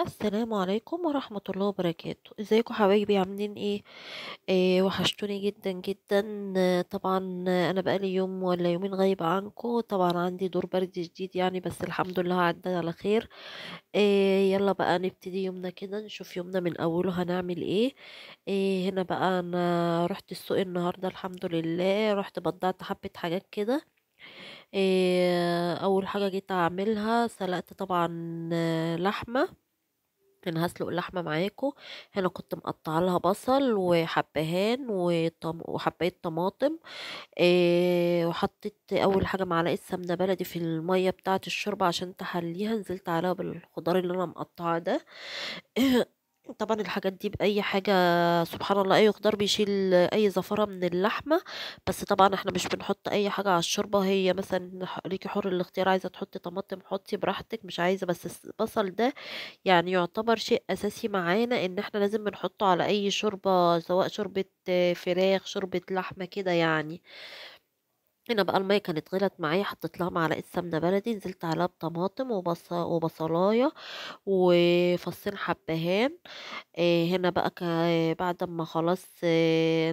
السلام عليكم ورحمة الله وبركاته، ازيكم حبايبي عاملين ايه؟ وحشتوني جدا جدا. طبعا انا بقالي يوم ولا يومين غايبة عنكم، طبعا عندي دور برد جديد يعني، بس الحمد لله عدى على خير. يلا بقى نبتدي يومنا كده، نشوف يومنا من اوله هنعمل ايه. هنا بقى انا رحت السوق النهاردة الحمد لله، رحت بضعت حبة حاجات كده. اول حاجة جيت اعملها سلقت طبعا لحمة. انا هسلق اللحمه معاكم. هنا كنت مقطعه لها بصل وحبهان وحبايه طماطم. وحطيت اول حاجه معلقه سمنه بلدي في الميه بتاعه الشوربه عشان تحليها، نزلت عليها بالخضار اللي انا مقطعاه ده. طبعا الحاجات دي بأي حاجة، سبحان الله أي خضار بيشيل أي زفرة من اللحمة. بس طبعا احنا مش بنحط أي حاجة على الشوربة، هي مثلا ليكي حر الاختيار، عايزة تحطي طماطم حطي براحتك، مش عايزة بس البصل ده يعني يعتبر شيء أساسي معانا، إن احنا لازم بنحطه على أي شوربة، سواء شوربة فراخ شوربة لحمة كده يعني. هنا بقى المية كانت غلت معايا، حطيت لها معلقة سمنة بلدي، نزلت عليها بطماطم وبصلاية وفصين حبهان. هنا بقى بعد ما خلاص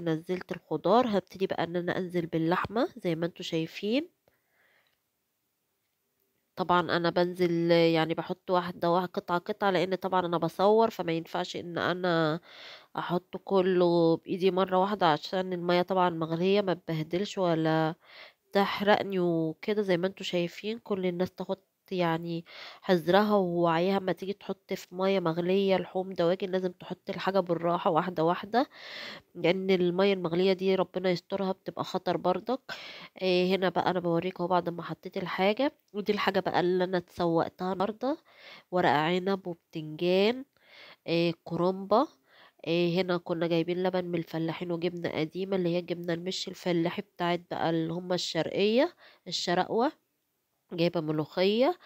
نزلت الخضار، هبتدي بقى ان انا انزل باللحمة زي ما انتوا شايفين. طبعا انا بنزل يعني بحط واحدة واحدة قطعة قطعة، لان طبعا انا بصور فما ينفعش ان انا احط كله بايدي مرة واحدة، عشان المية طبعا مغلية ما تبهدلش ولا تحرقني وكده. زي ما انتوا شايفين كل الناس تاخد يعني حذرها ووعيها، اما تيجي تحط في مية مغلية لحوم دواجن لازم تحط الحاجة بالراحة واحدة واحدة، لان المية المغلية دي ربنا يسترها بتبقى خطر برضك. هنا بقى انا بوريك اهو بعد ما حطيت الحاجة، ودي الحاجة بقى اللي انا اتسوقتها النهاردة: ورق عنب وبتنجان، كرنبة. هنا كنا جايبين لبن من الفلاحين وجبنة قديمة اللي هي الجبنة المش الفلاحي بتاعت بقى اللي هم الشرقية، الشرقوة. جايبة ملوخية.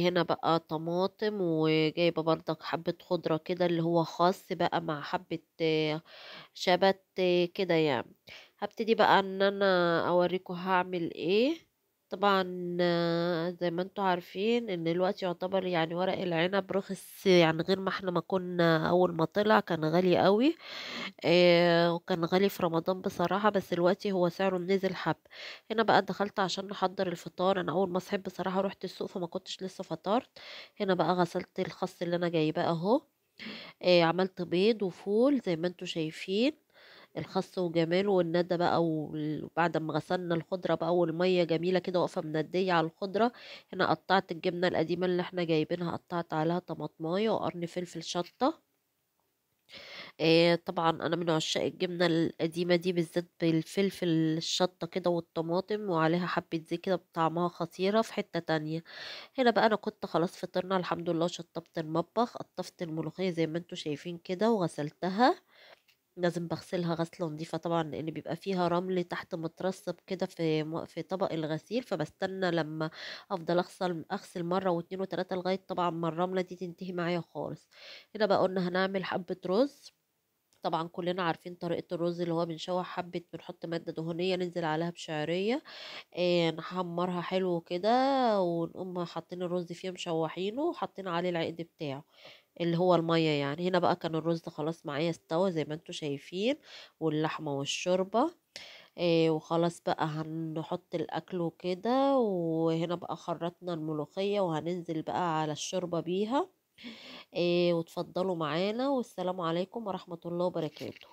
هنا بقى طماطم، وجايبة برضك حبة خضرة كده اللي هو خاص بقى مع حبة شبت كده يعني. هبتدي بقى ان انا اوريكم هعمل ايه. طبعا زي ما انتوا عارفين ان الوقت يعتبر يعني ورق العنب رخص، يعني غير ما احنا ما كنا اول ما طلع كان غالي قوي. وكان غالي في رمضان بصراحة، بس دلوقتي هو سعره نزل حب. هنا بقى دخلت عشان نحضر الفطار، انا اول ما صحيت بصراحة رحت السوق فما كنتش لسه فطرت. هنا بقى غسلت الخس اللي انا جايباه اهو. عملت بيض وفول زي ما انتوا شايفين، الخس وجماله والندى بقى، وبعد ما غسلنا الخضرة بقى والمية جميلة كده واقفة مندية على الخضرة. هنا قطعت الجبنة القديمة اللي احنا جايبينها، قطعت عليها طماطماية وقرن فلفل شطة. طبعا انا من عشاق الجبنة القديمة دي بالذات بالفلفل الشطة كده والطماطم، وعليها حبة زيت كده بطعمها خطيرة في حتة تانية. هنا بقى انا كنت خلاص فطرنا الحمد لله، وشطبت المطبخ، قطفت الملوخية زي ما انتوا شايفين كده وغسلتها. لازم باغسلها غسلة نضيفة طبعًا، لإن بيبقى فيها رمل تحت مترسب كده في طبق الغسيل، فباستنى لمّا أفضل أغسل مرة و2 و3 لغاية طبعًا ما الرملة دي تنتهي معايا خالص. هنا بقى قُلنا هنعمل حبة رز. طبعًا كلنا عارفين طريقة الرز، اللي هو بنشوح حبة، بنحط مادة دهنية ننزل عليها بشعرية، نحمّرها حلو كده، ونقوم حاطين الرز فيه مشوحينه وحاطين عليه العقد بتاعه اللي هو المَيّة يعني. هنا بقى كان الرز خلاص معايا استوى زي ما أنتم شايفين، واللحمة والشوربة. وخلاص بقى هنحط الأكل وكده، وهنا بقى خرّطنا الملوخية وهننزل بقى على الشوربة بيها. واتفضلوا معانا، والسلام عليكم ورحمة الله وبركاته.